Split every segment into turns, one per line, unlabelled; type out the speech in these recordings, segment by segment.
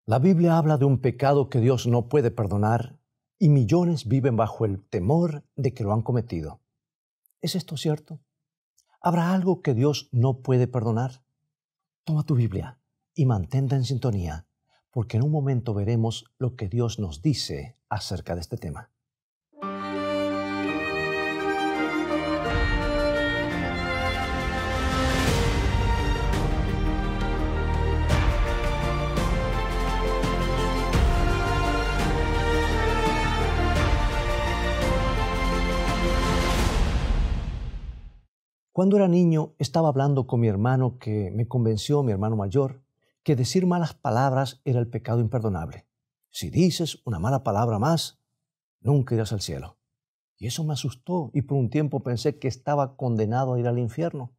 La Biblia habla de un pecado que Dios no puede perdonar y millones viven bajo el temor de que lo han cometido. ¿Es esto cierto? ¿Habrá algo que Dios no puede perdonar? Toma tu Biblia y mantente en sintonía, porque en un momento veremos lo que Dios nos dice acerca de este tema. Cuando era niño, estaba hablando con mi hermano que me convenció, mi hermano mayor, que decir malas palabras era el pecado imperdonable. Si dices una mala palabra más, nunca irás al cielo. Y eso me asustó y por un tiempo pensé que estaba condenado a ir al infierno.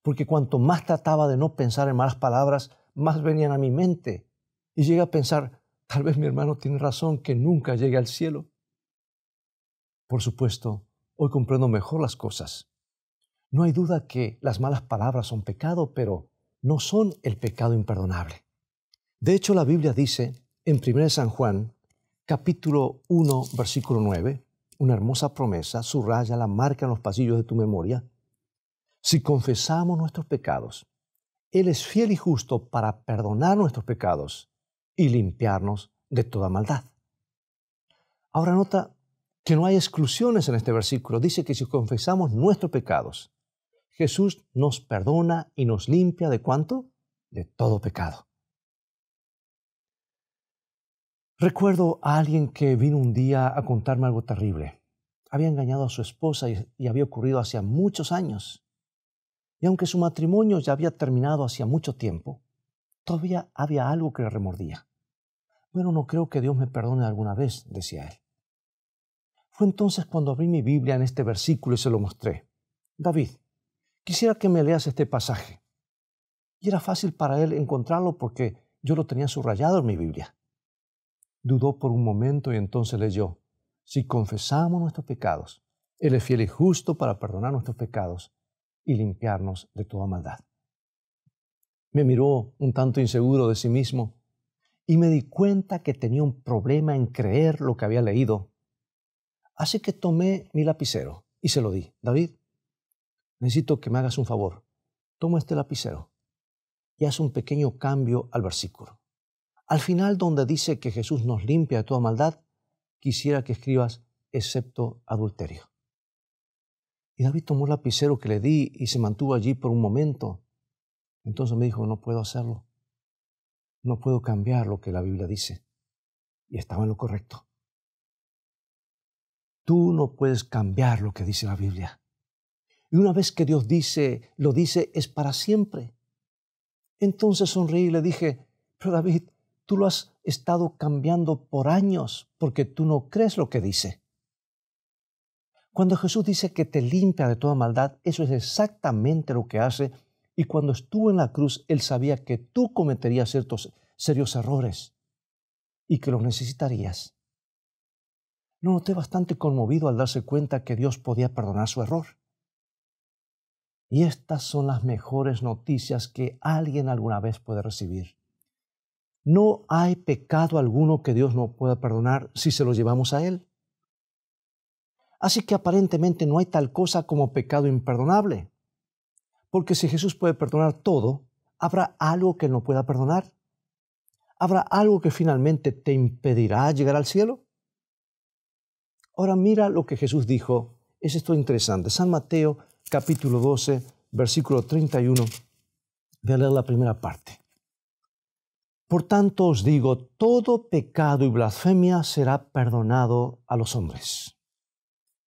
Porque cuanto más trataba de no pensar en malas palabras, más venían a mi mente. Y llegué a pensar, tal vez mi hermano tiene razón, que nunca llegue al cielo. Por supuesto, hoy comprendo mejor las cosas. No hay duda que las malas palabras son pecado, pero no son el pecado imperdonable. De hecho, la Biblia dice en 1 San Juan, capítulo 1, versículo 9, una hermosa promesa, subraya, marca en los pasillos de tu memoria. Si confesamos nuestros pecados, Él es fiel y justo para perdonar nuestros pecados y limpiarnos de toda maldad. Ahora nota que no hay exclusiones en este versículo. Dice que si confesamos nuestros pecados, Jesús nos perdona y nos limpia ¿de cuánto? De todo pecado. Recuerdo a alguien que vino un día a contarme algo terrible. Había engañado a su esposa y había ocurrido hacía muchos años. Y aunque su matrimonio ya había terminado hacía mucho tiempo, todavía había algo que le remordía. Bueno, no creo que Dios me perdone alguna vez, decía él. Fue entonces cuando abrí mi Biblia en este versículo y se lo mostré. David, quisiera que me leas este pasaje. Y era fácil para él encontrarlo porque yo lo tenía subrayado en mi Biblia. Dudó por un momento y entonces leyó, si confesamos nuestros pecados, Él es fiel y justo para perdonar nuestros pecados y limpiarnos de toda maldad. Me miró un tanto inseguro de sí mismo y me di cuenta que tenía un problema en creer lo que había leído. Así que tomé mi lapicero y se lo di. David, necesito que me hagas un favor. Toma este lapicero y haz un pequeño cambio al versículo. Al final, donde dice que Jesús nos limpia de toda maldad, quisiera que escribas excepto adulterio. Y David tomó el lapicero que le di y se mantuvo allí por un momento. Entonces me dijo, no puedo hacerlo. No puedo cambiar lo que la Biblia dice. Y estaba en lo correcto. Tú no puedes cambiar lo que dice la Biblia. Y una vez que Dios lo dice, es para siempre. Entonces sonreí y le dije, pero David, tú lo has estado cambiando por años porque tú no crees lo que dice. Cuando Jesús dice que te limpia de toda maldad, eso es exactamente lo que hace. Y cuando estuvo en la cruz, Él sabía que tú cometerías ciertos serios errores y que los necesitarías. Lo noté bastante conmovido al darse cuenta que Dios podía perdonar su error. Y estas son las mejores noticias que alguien alguna vez puede recibir. No hay pecado alguno que Dios no pueda perdonar si se lo llevamos a Él. Así que aparentemente no hay tal cosa como pecado imperdonable. Porque si Jesús puede perdonar todo, ¿habrá algo que Él no pueda perdonar? ¿Habrá algo que finalmente te impedirá llegar al cielo? Ahora mira lo que Jesús dijo. Es esto interesante. San Mateo, capítulo 12, versículo 31. Voy a leer la primera parte. Por tanto os digo, todo pecado y blasfemia será perdonado a los hombres.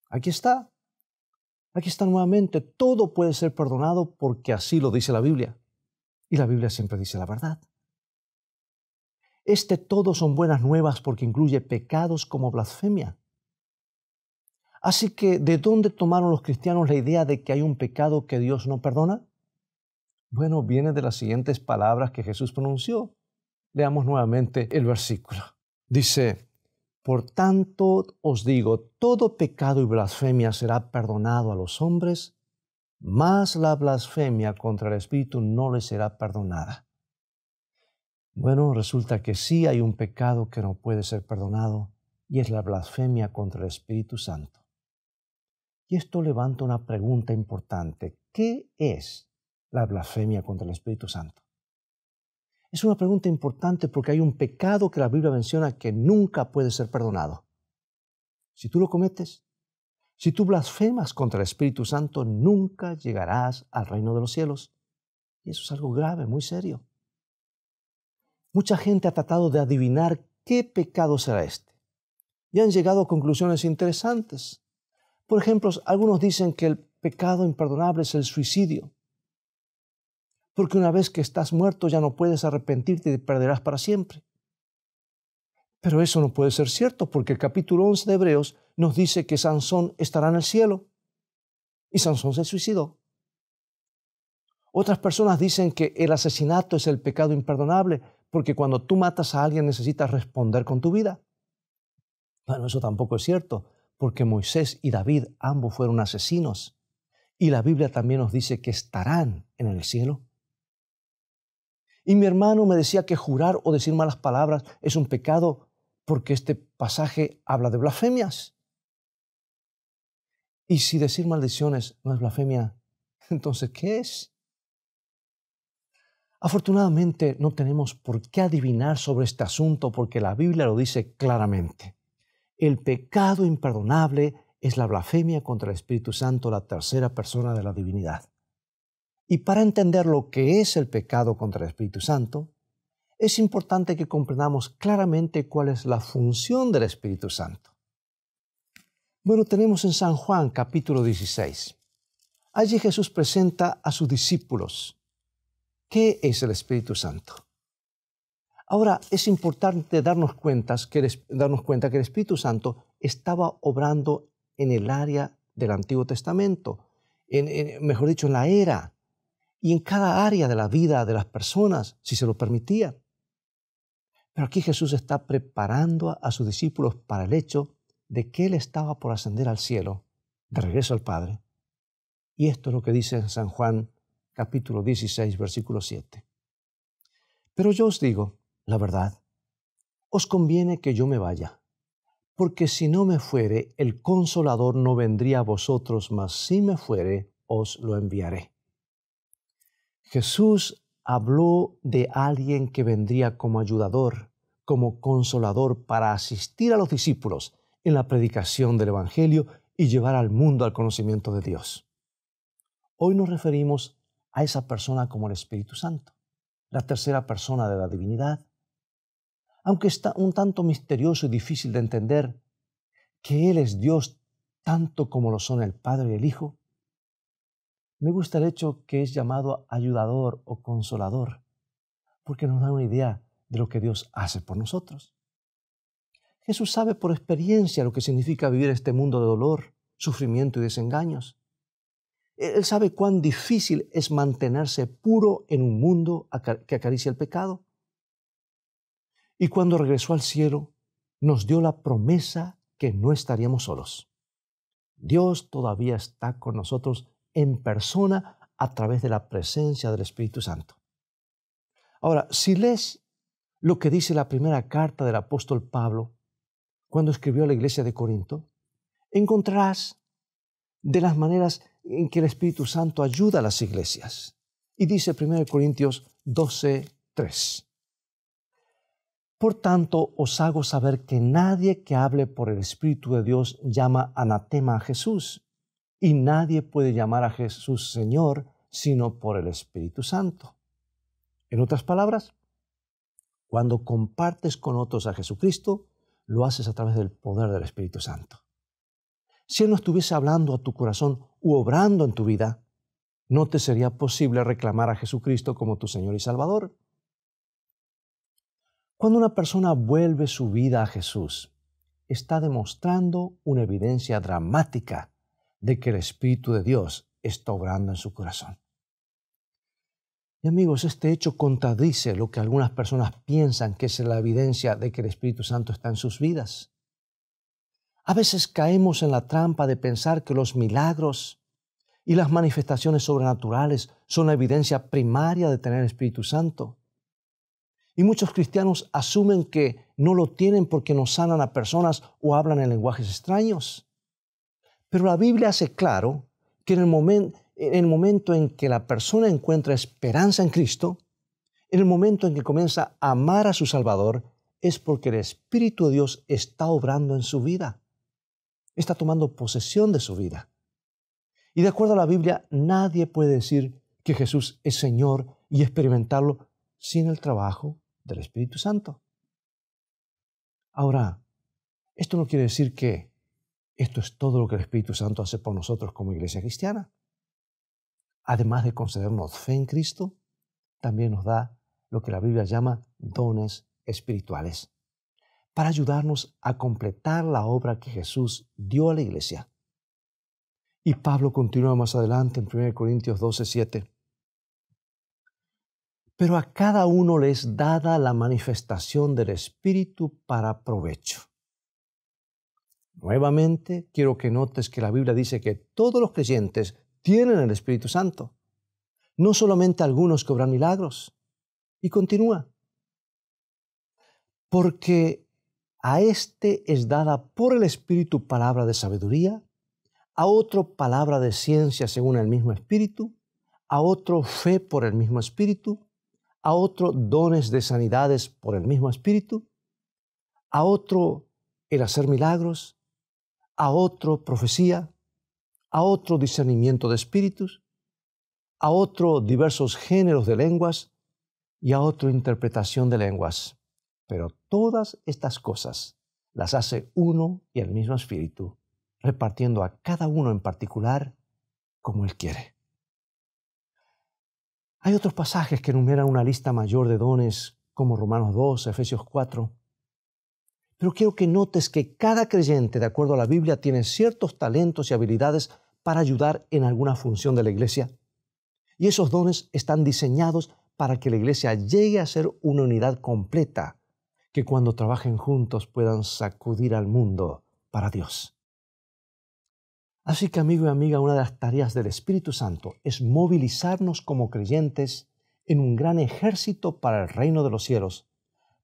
Aquí está nuevamente, todo puede ser perdonado porque así lo dice la Biblia. Y la Biblia siempre dice la verdad. Todo son buenas nuevas porque incluye pecados como blasfemia. Así que, ¿de dónde tomaron los cristianos la idea de que hay un pecado que Dios no perdona? Bueno, viene de las siguientes palabras que Jesús pronunció. Leamos nuevamente el versículo. Dice, por tanto os digo, todo pecado y blasfemia será perdonado a los hombres, mas la blasfemia contra el Espíritu no les será perdonada. Bueno, resulta que sí hay un pecado que no puede ser perdonado y es la blasfemia contra el Espíritu Santo. Y esto levanta una pregunta importante. ¿Qué es la blasfemia contra el Espíritu Santo? Es una pregunta importante porque hay un pecado que la Biblia menciona que nunca puede ser perdonado. Si tú lo cometes, si tú blasfemas contra el Espíritu Santo, nunca llegarás al reino de los cielos. Y eso es algo grave, muy serio. Mucha gente ha tratado de adivinar qué pecado será este. Y han llegado a conclusiones interesantes. Por ejemplo, algunos dicen que el pecado imperdonable es el suicidio. Porque una vez que estás muerto ya no puedes arrepentirte y te perderás para siempre. Pero eso no puede ser cierto porque el capítulo 11 de Hebreos nos dice que Sansón estará en el cielo. Y Sansón se suicidó. Otras personas dicen que el asesinato es el pecado imperdonable porque cuando tú matas a alguien necesitas responder con tu vida. Bueno, eso tampoco es cierto porque Moisés y David ambos fueron asesinos. Y la Biblia también nos dice que estarán en el cielo. Y mi hermano me decía que jurar o decir malas palabras es un pecado porque este pasaje habla de blasfemias. Y si decir maldiciones no es blasfemia, entonces ¿qué es? Afortunadamente no tenemos por qué adivinar sobre este asunto porque la Biblia lo dice claramente. El pecado imperdonable es la blasfemia contra el Espíritu Santo, la tercera persona de la divinidad. Y para entender lo que es el pecado contra el Espíritu Santo, es importante que comprendamos claramente cuál es la función del Espíritu Santo. Bueno, tenemos en San Juan capítulo 16. Allí Jesús presenta a sus discípulos qué es el Espíritu Santo. Ahora, es importante darnos cuenta que el Espíritu Santo estaba obrando en el área del Antiguo Testamento, mejor dicho, en la era, y en cada área de la vida de las personas, si se lo permitía. Pero aquí Jesús está preparando a sus discípulos para el hecho de que Él estaba por ascender al cielo, de regreso al Padre. Y esto es lo que dice en San Juan, capítulo 16, versículo 7. Pero yo os digo, la verdad, os conviene que yo me vaya, porque si no me fuere, el Consolador no vendría a vosotros, mas si me fuere, os lo enviaré. Jesús habló de alguien que vendría como ayudador, como consolador para asistir a los discípulos en la predicación del Evangelio y llevar al mundo al conocimiento de Dios. Hoy nos referimos a esa persona como el Espíritu Santo, la tercera persona de la divinidad. Aunque está un tanto misterioso y difícil de entender que Él es Dios tanto como lo son el Padre y el Hijo, me gusta el hecho que es llamado ayudador o consolador, porque nos da una idea de lo que Dios hace por nosotros. Jesús sabe por experiencia lo que significa vivir este mundo de dolor, sufrimiento y desengaños. Él sabe cuán difícil es mantenerse puro en un mundo que acaricia el pecado. Y cuando regresó al cielo, nos dio la promesa que no estaríamos solos. Dios todavía está con nosotros en persona a través de la presencia del Espíritu Santo. Ahora, si lees lo que dice la primera carta del apóstol Pablo cuando escribió a la iglesia de Corinto, encontrarás de las maneras en que el Espíritu Santo ayuda a las iglesias. Y dice 1 Corintios 12:3. Por tanto, os hago saber que nadie que hable por el Espíritu de Dios llama anatema a Jesús, y nadie puede llamar a Jesús Señor sino por el Espíritu Santo. En otras palabras, cuando compartes con otros a Jesucristo, lo haces a través del poder del Espíritu Santo. Si Él no estuviese hablando a tu corazón u obrando en tu vida, no te sería posible reclamar a Jesucristo como tu Señor y Salvador. Cuando una persona vuelve su vida a Jesús, está demostrando una evidencia dramática de que el Espíritu de Dios está obrando en su corazón. Y amigos, este hecho contradice lo que algunas personas piensan que es la evidencia de que el Espíritu Santo está en sus vidas. A veces caemos en la trampa de pensar que los milagros y las manifestaciones sobrenaturales son la evidencia primaria de tener el Espíritu Santo. Y muchos cristianos asumen que no lo tienen porque no sanan a personas o hablan en lenguajes extraños. Pero la Biblia hace claro que en el momento en que la persona encuentra esperanza en Cristo, en el momento en que comienza a amar a su Salvador, es porque el Espíritu de Dios está obrando en su vida. Está tomando posesión de su vida. Y de acuerdo a la Biblia, nadie puede decir que Jesús es Señor y experimentarlo sin el trabajo del Espíritu Santo. Ahora, esto no quiere decir que esto es todo lo que el Espíritu Santo hace por nosotros como iglesia cristiana. Además de concedernos fe en Cristo, también nos da lo que la Biblia llama dones espirituales, para ayudarnos a completar la obra que Jesús dio a la iglesia. Y Pablo continúa más adelante en 1 Corintios 12:7. Pero a cada uno le es dada la manifestación del Espíritu para provecho. Nuevamente, quiero que notes que la Biblia dice que todos los creyentes tienen el Espíritu Santo, no solamente algunos que obran milagros. Y continúa. Porque a este es dada por el Espíritu palabra de sabiduría, a otro palabra de ciencia según el mismo Espíritu, a otro fe por el mismo Espíritu, a otro dones de sanidades por el mismo Espíritu, a otro el hacer milagros, a otro profecía, a otro discernimiento de espíritus, a otro diversos géneros de lenguas y a otro interpretación de lenguas. Pero todas estas cosas las hace uno y el mismo Espíritu, repartiendo a cada uno en particular como Él quiere. Hay otros pasajes que enumeran una lista mayor de dones, como Romanos 2, Efesios 4. Pero quiero que notes que cada creyente, de acuerdo a la Biblia, tiene ciertos talentos y habilidades para ayudar en alguna función de la iglesia. Y esos dones están diseñados para que la iglesia llegue a ser una unidad completa, que cuando trabajen juntos puedan sacudir al mundo para Dios. Así que, amigo y amiga, una de las tareas del Espíritu Santo es movilizarnos como creyentes en un gran ejército para el reino de los cielos,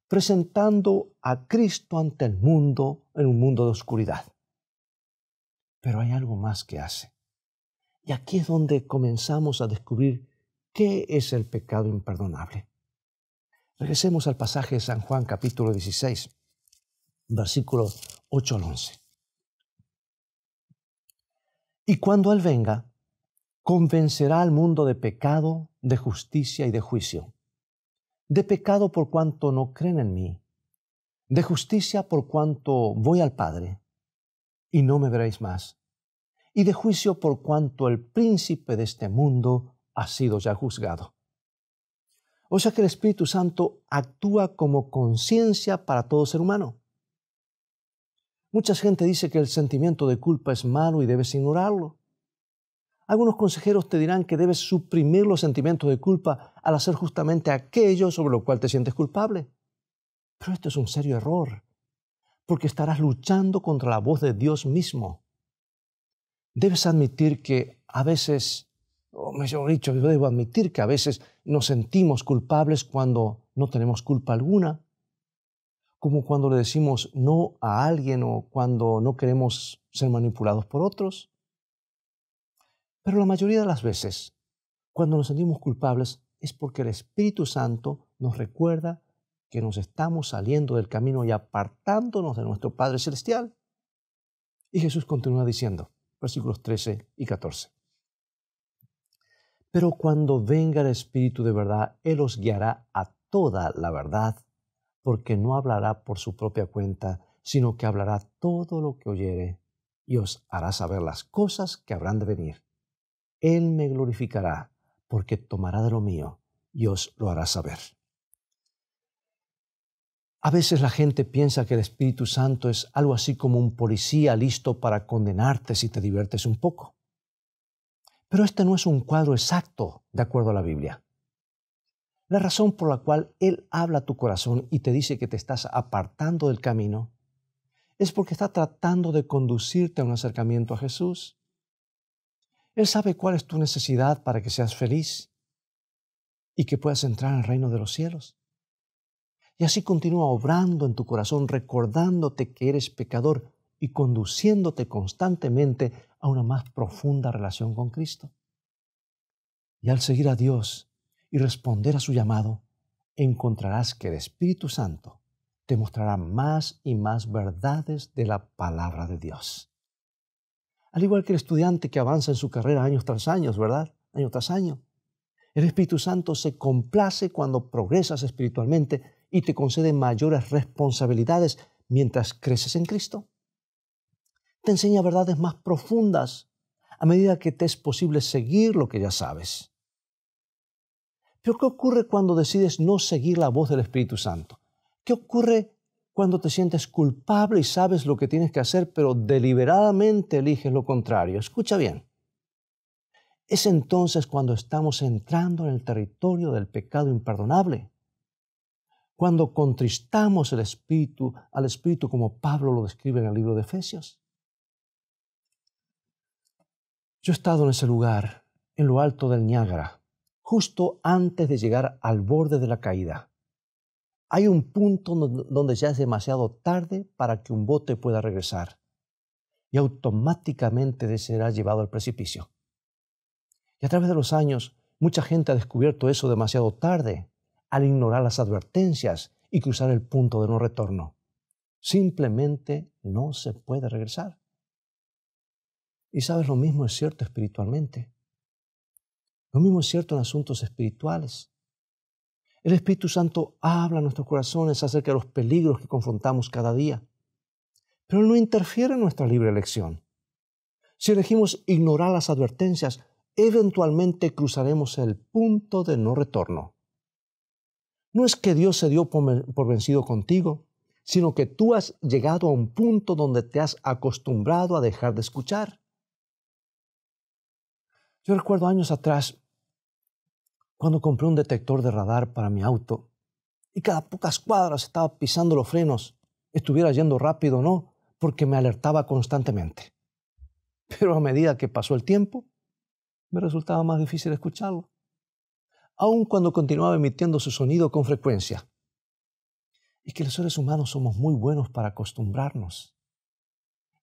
presentando a Cristo ante el mundo en un mundo de oscuridad. Pero hay algo más que hace. Y aquí es donde comenzamos a descubrir qué es el pecado imperdonable. Regresemos al pasaje de San Juan, capítulo 16, versículos 8 al 11. Y cuando Él venga, convencerá al mundo de pecado, de justicia y de juicio. De pecado por cuanto no creen en mí, de justicia por cuanto voy al Padre y no me veréis más, y de juicio por cuanto el príncipe de este mundo ha sido ya juzgado. O sea que el Espíritu Santo actúa como conciencia para todo ser humano. Mucha gente dice que el sentimiento de culpa es malo y debes ignorarlo. Algunos consejeros te dirán que debes suprimir los sentimientos de culpa al hacer justamente aquello sobre lo cual te sientes culpable. Pero esto es un serio error, porque estarás luchando contra la voz de Dios mismo. Debes admitir que a veces, o mejor dicho, yo debo admitir que a veces nos sentimos culpables cuando no tenemos culpa alguna, como cuando le decimos no a alguien o cuando no queremos ser manipulados por otros. Pero la mayoría de las veces, cuando nos sentimos culpables, es porque el Espíritu Santo nos recuerda que nos estamos saliendo del camino y apartándonos de nuestro Padre Celestial. Y Jesús continúa diciendo, versículos 13 y 14. Pero cuando venga el Espíritu de verdad, Él os guiará a toda la verdad, porque no hablará por su propia cuenta, sino que hablará todo lo que oyere y os hará saber las cosas que habrán de venir. Él me glorificará, porque tomará de lo mío y os lo hará saber. A veces la gente piensa que el Espíritu Santo es algo así como un policía listo para condenarte si te diviertes un poco. Pero este no es un cuadro exacto de acuerdo a la Biblia. La razón por la cual Él habla a tu corazón y te dice que te estás apartando del camino es porque está tratando de conducirte a un acercamiento a Jesús. Él sabe cuál es tu necesidad para que seas feliz y que puedas entrar al reino de los cielos. Y así continúa obrando en tu corazón, recordándote que eres pecador y conduciéndote constantemente a una más profunda relación con Cristo. Y al seguir a Dios y responder a su llamado, encontrarás que el Espíritu Santo te mostrará más y más verdades de la palabra de Dios. Al igual que el estudiante que avanza en su carrera años tras años, ¿verdad? Año tras año. El Espíritu Santo se complace cuando progresas espiritualmente y te concede mayores responsabilidades mientras creces en Cristo. Te enseña verdades más profundas a medida que te es posible seguir lo que ya sabes. Pero ¿qué ocurre cuando decides no seguir la voz del Espíritu Santo? ¿Qué ocurre cuando te sientes culpable y sabes lo que tienes que hacer, pero deliberadamente eliges lo contrario? Escucha bien. Es entonces cuando estamos entrando en el territorio del pecado imperdonable. Cuando contristamos al Espíritu como Pablo lo describe en el libro de Efesios. Yo he estado en ese lugar, en lo alto del Niágara, justo antes de llegar al borde de la caída. Hay un punto donde ya es demasiado tarde para que un bote pueda regresar y automáticamente será llevado al precipicio. Y a través de los años, mucha gente ha descubierto eso demasiado tarde al ignorar las advertencias y cruzar el punto de no retorno. Simplemente no se puede regresar. Y sabes, lo mismo es cierto espiritualmente. Lo mismo es cierto en asuntos espirituales. El Espíritu Santo habla a nuestros corazones acerca de los peligros que confrontamos cada día. Pero Él no interfiere en nuestra libre elección. Si elegimos ignorar las advertencias, eventualmente cruzaremos el punto de no retorno. No es que Dios se dio por vencido contigo, sino que tú has llegado a un punto donde te has acostumbrado a dejar de escuchar. Yo recuerdo años atrás, cuando compré un detector de radar para mi auto, y cada pocas cuadras estaba pisando los frenos, estuviera yendo rápido o no, porque me alertaba constantemente. Pero a medida que pasó el tiempo, me resultaba más difícil escucharlo, aun cuando continuaba emitiendo su sonido con frecuencia. Es que los seres humanos somos muy buenos para acostumbrarnos.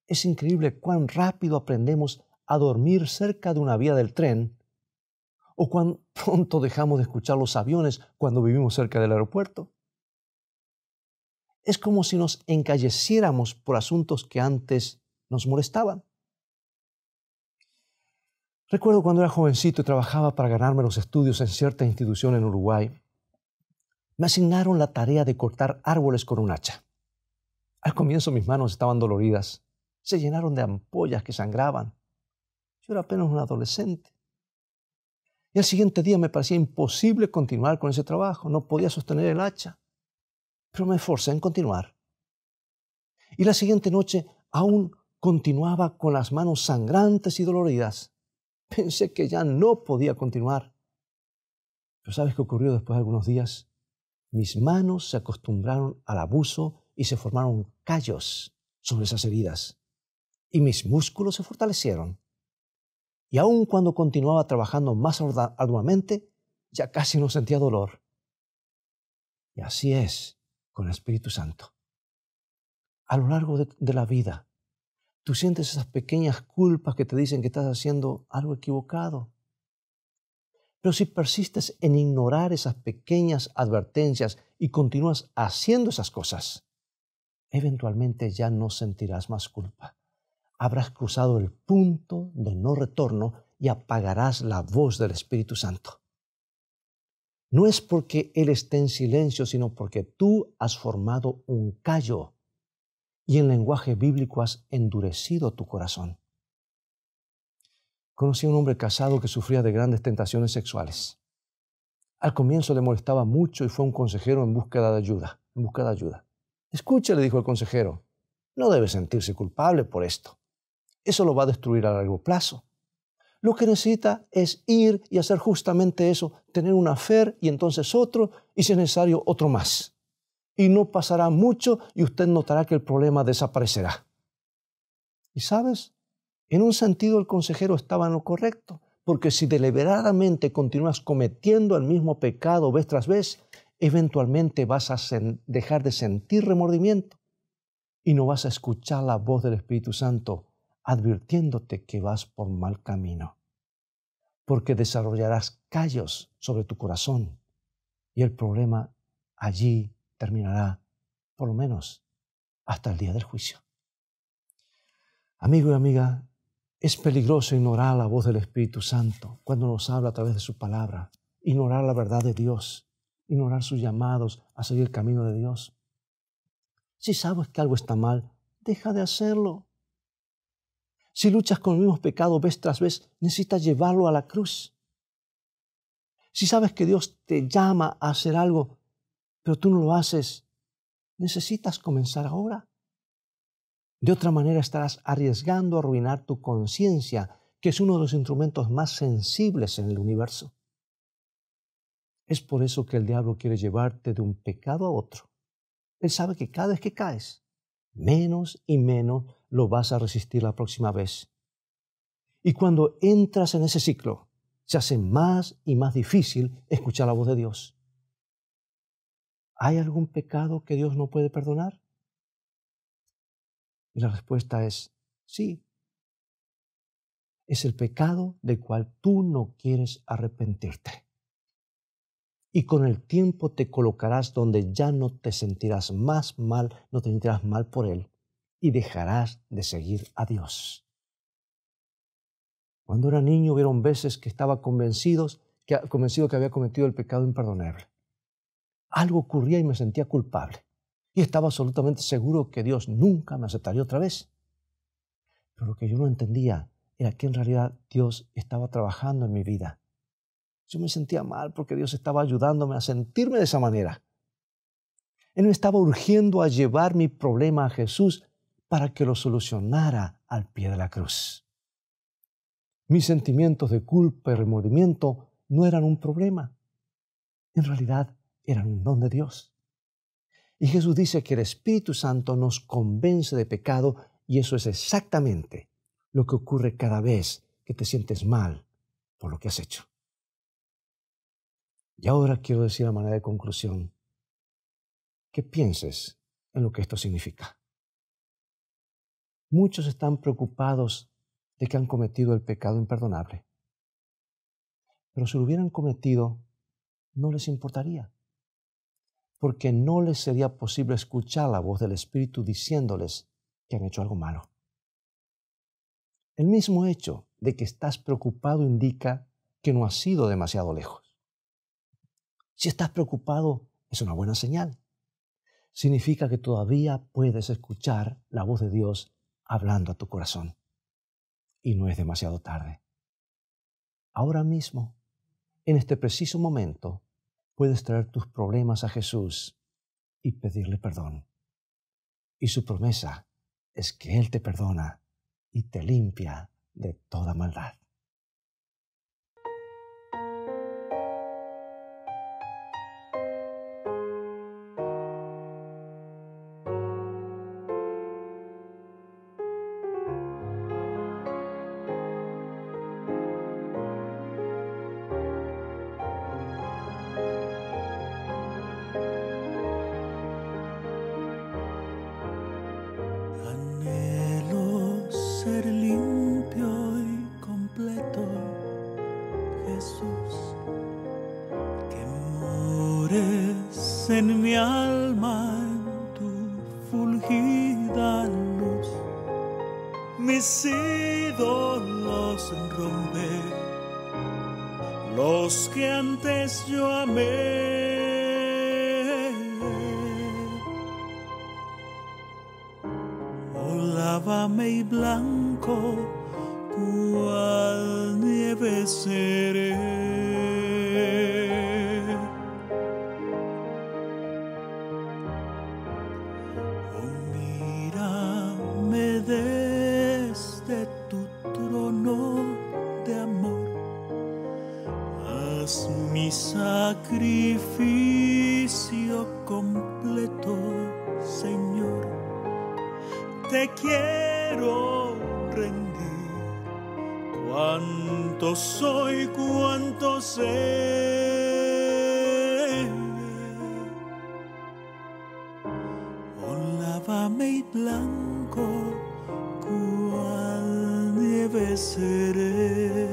Es increíble cuán rápido aprendemos a dormir cerca de una vía del tren o cuán pronto dejamos de escuchar los aviones cuando vivimos cerca del aeropuerto. Es como si nos encalleciéramos por asuntos que antes nos molestaban. Recuerdo cuando era jovencito y trabajaba para ganarme los estudios en cierta institución en Uruguay. Me asignaron la tarea de cortar árboles con un hacha. Al comienzo mis manos estaban doloridas. Se llenaron de ampollas que sangraban. Yo era apenas un adolescente. Y al siguiente día me parecía imposible continuar con ese trabajo. No podía sostener el hacha. Pero me esforcé en continuar. Y la siguiente noche aún continuaba con las manos sangrantes y doloridas. Pensé que ya no podía continuar. Pero ¿sabes qué ocurrió después de algunos días? Mis manos se acostumbraron al abuso y se formaron callos sobre esas heridas. Y mis músculos se fortalecieron. Y aun cuando continuaba trabajando más arduamente, ya casi no sentía dolor. Y así es con el Espíritu Santo. A lo largo de la vida, tú sientes esas pequeñas culpas que te dicen que estás haciendo algo equivocado. Pero si persistes en ignorar esas pequeñas advertencias y continúas haciendo esas cosas, eventualmente ya no sentirás más culpa. Habrás cruzado el punto de no retorno y apagarás la voz del Espíritu Santo. No es porque Él esté en silencio, sino porque tú has formado un callo y en lenguaje bíblico has endurecido tu corazón. Conocí a un hombre casado que sufría de grandes tentaciones sexuales. Al comienzo le molestaba mucho y fue a un consejero en búsqueda de ayuda. Escuche, le dijo el consejero, no debe sentirse culpable por esto. Eso lo va a destruir a largo plazo. Lo que necesita es ir y hacer justamente eso, tener un affair y entonces otro, y si es necesario, otro más. Y no pasará mucho y usted notará que el problema desaparecerá. ¿Y sabes? En un sentido el consejero estaba en lo correcto, porque si deliberadamente continúas cometiendo el mismo pecado vez tras vez, eventualmente vas a dejar de sentir remordimiento y no vas a escuchar la voz del Espíritu Santo advirtiéndote que vas por mal camino, porque desarrollarás callos sobre tu corazón y el problema allí terminará, por lo menos, hasta el día del juicio. Amigo y amiga, es peligroso ignorar la voz del Espíritu Santo cuando nos habla a través de su palabra, ignorar la verdad de Dios, ignorar sus llamados a seguir el camino de Dios. Si sabes que algo está mal, deja de hacerlo. Si luchas con los mismos pecados vez tras vez, necesitas llevarlo a la cruz. Si sabes que Dios te llama a hacer algo, pero tú no lo haces, necesitas comenzar ahora. De otra manera estarás arriesgando a arruinar tu conciencia, que es uno de los instrumentos más sensibles en el universo. Es por eso que el diablo quiere llevarte de un pecado a otro. Él sabe que cada vez que caes, menos y menos lo vas a resistir la próxima vez. Y cuando entras en ese ciclo, se hace más y más difícil escuchar la voz de Dios. ¿Hay algún pecado que Dios no puede perdonar? Y la respuesta es sí. Es el pecado del cual tú no quieres arrepentirte. Y con el tiempo te colocarás donde ya no te sentirás más mal, no te sentirás mal por Él y dejarás de seguir a Dios. Cuando era niño hubieron veces que estaba convencido que había cometido el pecado imperdonable. Algo ocurría y me sentía culpable. Y estaba absolutamente seguro que Dios nunca me aceptaría otra vez. Pero lo que yo no entendía era que en realidad Dios estaba trabajando en mi vida. Yo me sentía mal porque Dios estaba ayudándome a sentirme de esa manera. Él me estaba urgiendo a llevar mi problema a Jesús para que lo solucionara al pie de la cruz. Mis sentimientos de culpa y remordimiento no eran un problema. En realidad eran un don de Dios. Y Jesús dice que el Espíritu Santo nos convence de pecado y eso es exactamente lo que ocurre cada vez que te sientes mal por lo que has hecho. Y ahora quiero decir a manera de conclusión que pienses en lo que esto significa. Muchos están preocupados de que han cometido el pecado imperdonable. Pero si lo hubieran cometido, no les importaría, porque no les sería posible escuchar la voz del Espíritu diciéndoles que han hecho algo malo. El mismo hecho de que estás preocupado indica que no has ido demasiado lejos. Si estás preocupado, es una buena señal. Significa que todavía puedes escuchar la voz de Dios hablando a tu corazón. Y no es demasiado tarde. Ahora mismo, en este preciso momento, puedes traer tus problemas a Jesús y pedirle perdón. Y su promesa es que Él te perdona y te limpia de toda maldad.
Ser limpio y completo, Jesús, que mores en mi alma en tu fulgida luz, mis ídolos rompe, los que antes yo amé. Lávame y blanco, cual nieve seré. Oh, mírame desde tu trono de amor, haz mi sacrificio completo, Señor. Te quiero rendir cuánto soy, cuánto sé. lávame y blanco, cual nieve seré,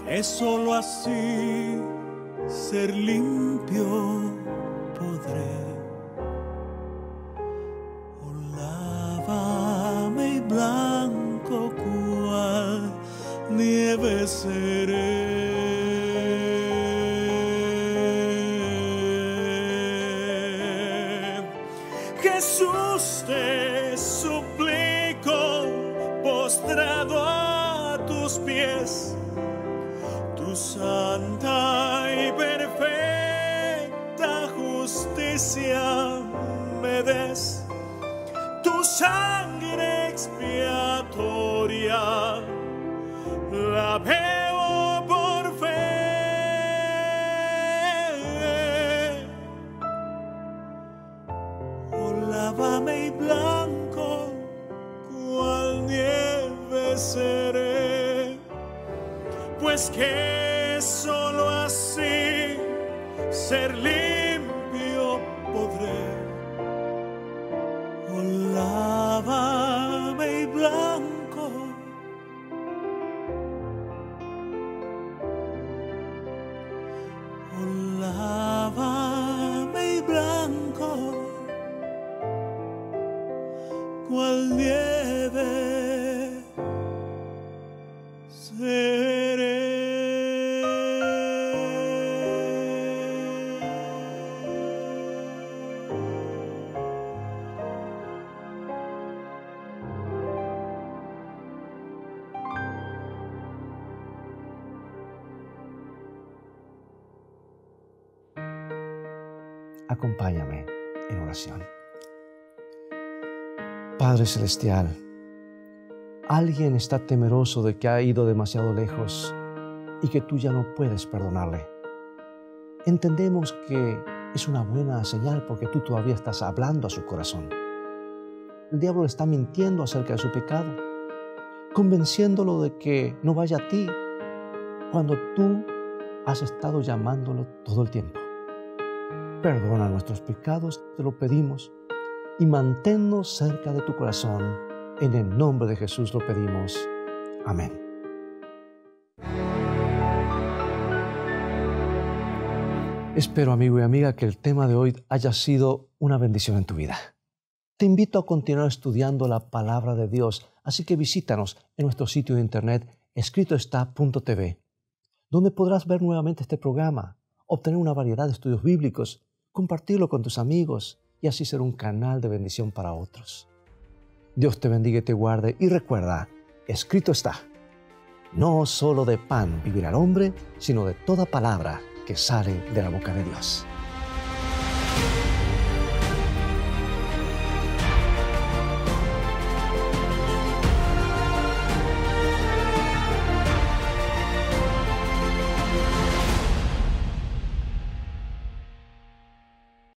que solo así ser limpio podré. Oh, lávame y blanco, cual nieve seré. Jesús, te suplico, postrado a tus pies, tu santa y perfecta justicia me des, tu sangre expiatoria la veo por fe. Oh, lávame y blanco, cual nieve seré, pues que solo así ser limpio podré. Oh, lávame y blanco, oh, lávame y blanco, cual nieve seré.
Acompáñame en oración. Padre Celestial, alguien está temeroso de que ha ido demasiado lejos y que tú ya no puedes perdonarle. Entendemos que es una buena señal porque tú todavía estás hablando a su corazón. El diablo le está mintiendo acerca de su pecado, convenciéndolo de que no vaya a ti cuando tú has estado llamándolo todo el tiempo. Perdona nuestros pecados, te lo pedimos, y manténnos cerca de tu corazón. En el nombre de Jesús lo pedimos. Amén. Espero, amigo y amiga, que el tema de hoy haya sido una bendición en tu vida. Te invito a continuar estudiando la palabra de Dios, así que visítanos en nuestro sitio de internet escritoestá.tv, donde podrás ver nuevamente este programa, obtener una variedad de estudios bíblicos, compartirlo con tus amigos y así ser un canal de bendición para otros. Dios te bendiga y te guarde, y recuerda, escrito está, no solo de pan vivirá el hombre, sino de toda palabra que sale de la boca de Dios.